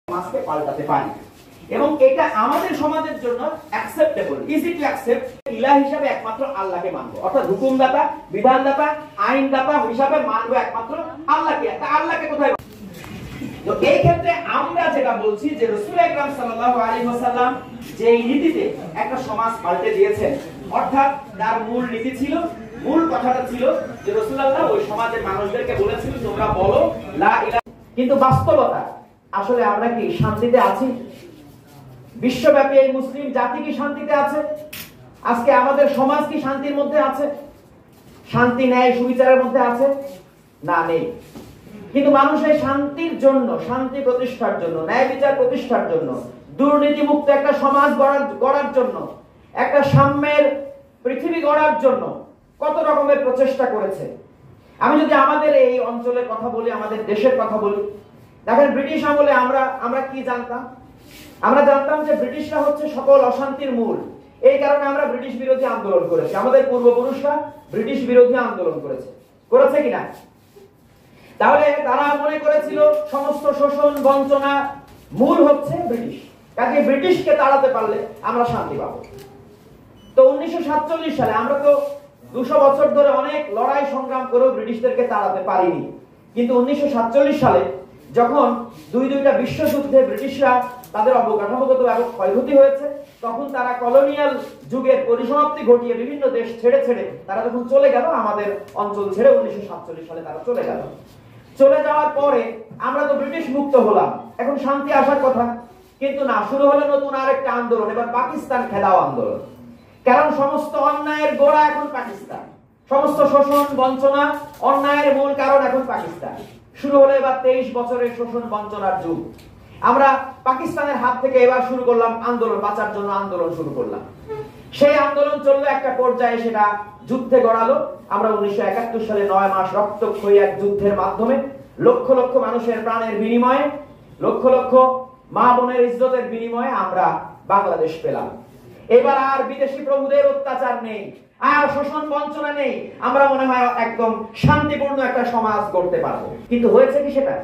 সমাজকে পাল্টাতে পারি এবং এটা আমাদের সমাজের জন্য অ্যাকসেপ্টেবল, ইজি টু অ্যাকসেপ্ট। ইলাহ হিসাবে একমাত্র আল্লাহকে মানবো, অর্থাৎ হুকুমদাতা, বিধানদাতা, আইনদাতা হিসাবে মানবো একমাত্র আল্লাহকে। আল্লাহকে কোথায়? তো এই ক্ষেত্রে আমরা যেটা বলছি যে রাসূল আকরাম সাল্লাল্লাহু আলাইহি ওয়াসাল্লাম যে নীতিতে একটা সমাজ পাল্টে দিয়েছেন, অর্থাৎ তার মূল নীতি ছিল, মূল কথাটা ছিল যে রাসূলুল্লাহ ওই সমাজের মানুষদেরকে বলেছিল তোমরা বলো লা ইলাহা। কিন্তু বাস্তবতা আসলে আমরা কি শান্তিতে আছি? বিশ্বব্যাপী এই মুসলিম জাতি কি শান্তিতে আছে? আজকে আমাদের সমাজ কি শান্তির মধ্যে আছে? শান্তি ন্যায় সুবিচারের মধ্যে আছে? না, নেই। কিন্তু মানুষের শান্তির জন্য, শান্তি প্রতিষ্ঠার জন্য, ন্যায় বিচার প্রতিষ্ঠার জন্য, দুর্নীতিমুক্ত একটা সমাজ গড়ার জন্য, একটা সাম্যের পৃথিবী গড়ার জন্য কত রকমের প্রচেষ্টা করেছে। আমি যদি আমাদের এই অঞ্চলের কথা বলি, আমাদের দেশের কথা বলি, দেখেন ব্রিটিশ আমলে আমরা কি জানতাম? আমরা জানতাম যে ব্রিটিশরা হচ্ছে সকল অশান্তির মূল। এই কারণে আমরা ব্রিটিশ বিরোধী আন্দোলন করেছি। আমাদের পূর্বপুরুষরা ব্রিটিশ বিরোধী আন্দোলন করেছে কিনা? তাহলে তারা মনে করেছিল সমস্ত শোষণ বঞ্চনা মূল হচ্ছে ব্রিটিশ, কাজে ব্রিটিশকে তাড়াতে পারলে আমরা শান্তি পাবো। তো 1947 সালে আমরা তো 200 বছর ধরে অনেক লড়াই সংগ্রাম করেও ব্রিটিশদেরকে তাড়াতে পারিনি। কিন্তু 1947 সালে যখন দুইটা বিশ্বযুদ্ধে ব্রিটিশরা তাদের অবকাঠামোগত ক্ষয়ক্ষতি হয়েছে, তখন তারা কলোনিয়াল যুগের পরিসমাপ্তি ঘটিয়ে বিভিন্ন দেশ ছেড়ে তারা যখন চলে গেল, আমাদের অঞ্চল ছেড়ে 1947 সালে তারা চলে গেল। চলে যাওয়ার পরে আমরা তো ব্রিটিশ মুক্ত হলাম, এখন শান্তি আসার কথা। কিন্তু না, শুরু হলো নতুন আরেকটা আন্দোলন, এবার পাকিস্তান খেদাও আন্দোলন। কারণ সমস্ত অন্যায়ের গোড়া এখন পাকিস্তান, সমস্ত শোষণ বঞ্চনা অন্যায়ের মূল কারণ এখন পাকিস্তান। শুরু হলো এবার 23 বছরের শোষণ বঞ্চনার যুগ। আমরা পাকিস্তানের হাত থেকে এবার শুরু করলাম আন্দোলন, বাঁচার জন্য আন্দোলন শুরু করলাম। সেই আন্দোলন চললো, একটা পর্যায়ে সেটা যুদ্ধে গড়ালো। আমরা 1971 সালে 9 মাস রক্তক্ষয়ী এক যুদ্ধের মাধ্যমে লক্ষ লক্ষ মানুষের প্রাণের বিনিময়ে, লক্ষ লক্ষ মা বোনের ইজ্জতের বিনিময়ে আমরা বাংলাদেশ পেলাম। এবার আর বিদেশি প্রভুদের অত্যাচার নেই, আর শোষণ বঞ্চনা নেই। আমরা মনে হয় একদম শান্তিপূর্ণ একটা সমাজ গড়তে পারবো। কিন্তু হয়েছে কি সেটা?